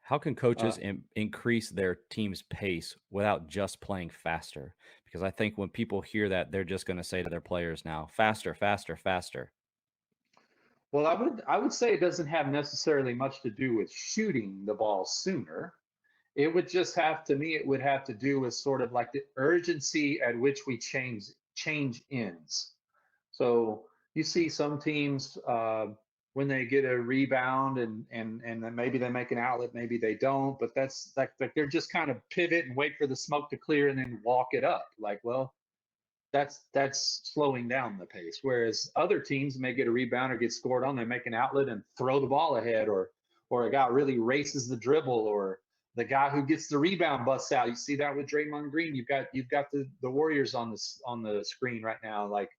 How can Uh, coaches increase their team's pace without just playing faster? Because I think when people hear that, they're just going to say to their players now, faster, faster, faster. well, I would say it doesn't have necessarily much to do with shooting the ball sooner. It would just have to me. It would have to do with sort of like the urgency at which we change ends. So you see some teams when they get a rebound and then maybe they make an outlet, maybe they don't, but that's like they're just kind of pivot and wait for the smoke to clear and then walk it up. Like, well, that's slowing down the pace. Whereas other teams may get a rebound or get scored on, they make an outlet and throw the ball ahead, or a guy really races the dribble, or the guy who gets the rebound busts out. You see that with Draymond Green. You've got the Warriors on the screen right now. Like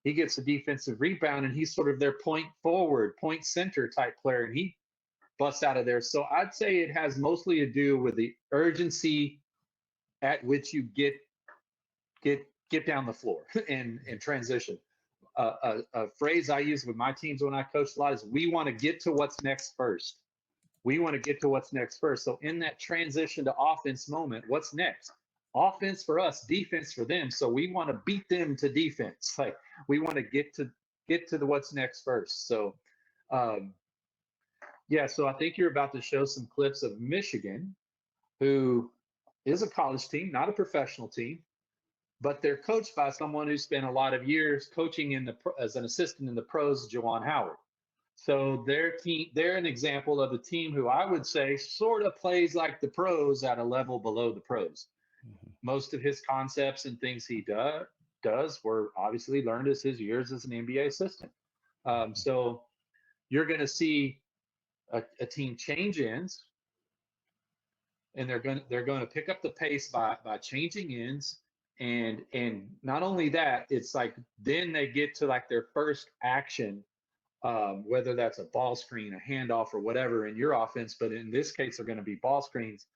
he gets a defensive rebound and he's sort of their point forward, point center type player, and he busts out of there. So I'd say it has mostly to do with the urgency at which you get down the floor and transition. A phrase I use with my teams when I coach a lot is we want to get to what's next first. We want to get to what's next first. So in that transition to offense moment, what's next? Offense for us, defense for them. So we want to beat them to defense. Like we want to get to the what's next first. So um, yeah, so I think you're about to show some clips of Michigan, who is a college team, not a professional team, but they're coached by someone who spent a lot of years coaching as an assistant in the pros, Jawan Howard. So their team, they're an example of a team who I would say sort of plays like the pros at a level below the pros. Mhm. Most of his concepts and things he does were obviously learned as his years as an NBA assistant. So you're going to see a team change ends, and they're going to pick up the pace by changing ends, and not only that, it's like then they get to like their first action, whether that's a ball screen, a handoff, or whatever in your offense, but in this case they're going to be ball screens.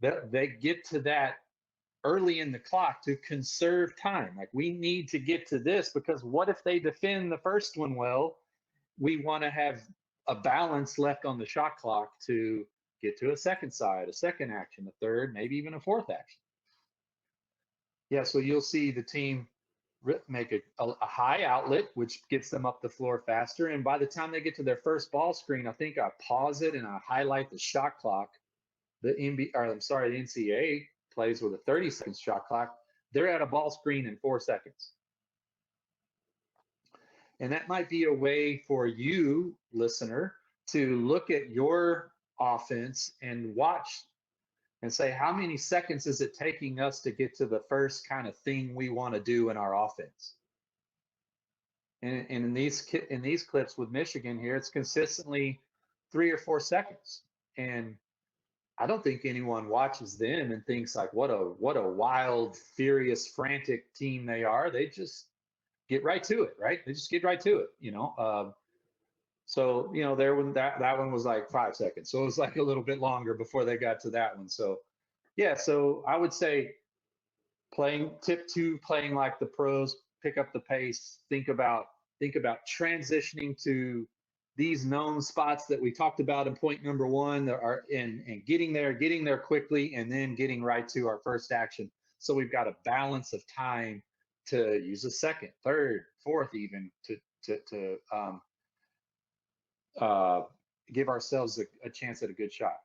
That they get to that early in the clock to conserve time. Like we need to get to this because what if they defend the first one well? We want to have a balance left on the shot clock to get to a second side, a second action, a third, maybe even a fourth action. Yeah, so you'll see the team make a high outlet, which gets them up the floor faster. And by the time they get to their first ball screen, I think I pause it and I highlight the shot clock. The NCAA plays with a 30-second shot clock. They're at a ball screen in 4 seconds. And that might be a way for you, listener, to look at your offense and watch and say, how many seconds is it taking us to get to the first kind of thing we want to do in our offense? And in these clips with Michigan here, it's consistently 3 or 4 seconds. And I don't think anyone watches them and thinks like, what a wild, furious, frantic team they are. They just get right to it, right? They just get right to it. So there when that one was like 5 seconds, so it was like a little bit longer before they got to that one. So yeah, so I would say playing tip two, playing like the pros, pick up the pace, think about transitioning to these known spots that we talked about in point number one, that are and getting there quickly, and then getting right to our first action. So we've got a balance of time to use a second, third, fourth, even to uh, give ourselves a chance at a good shot.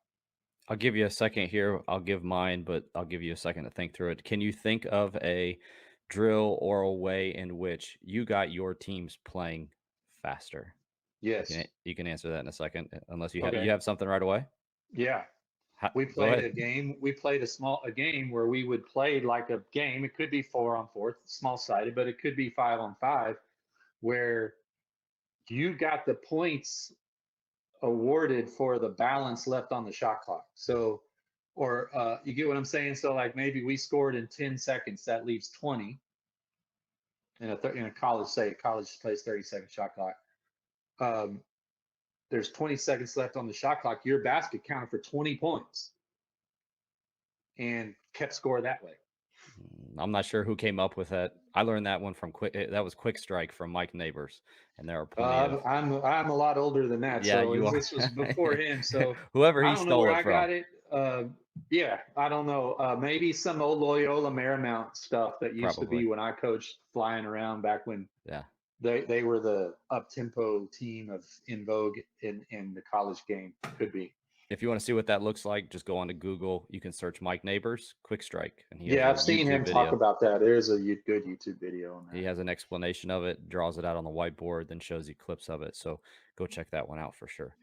I'll give you a second here. I'll give mine, but I'll give you a second to think through it. Can you think of a drill or a way in which you got your teams playing faster? Yes. You can answer that in a second, unless Okay. you have something right away. Yeah. We Go played ahead. a game. We played a game where we would play like a game. It could be 4-on-4, small sided, but it could be 5-on-5, where you got the points awarded for the balance left on the shot clock. So, or you get what I'm saying? So, like maybe we scored in 10 seconds, that leaves 20 in a college, say college plays 30-second shot clock. Um, there's 20 seconds left on the shot clock. Your basket counted for 20 points and kept score that way. I'm not sure who came up with that. I learned that one from that was Quick Strike from Mike Neighbors, and there are plenty of I'm a lot older than that, yeah, so you are this was before him. So whoever I he don't know stole where it I from. got it. Yeah, I don't know. Maybe some old Loyola Marymount stuff that used to be Probably. when I coached flying around back when Yeah. they were the up tempo team of in vogue in the college game. Could be. If you wanna see what that looks like, just go onto Google. You can search Mike Neighbors, Quick Strike, and he has Yeah, a I've seen YouTube him talk video. about that. There's a good YouTube video on He that. has an explanation of it, draws it out on the whiteboard, then shows you clips of it, so go check that one out for sure.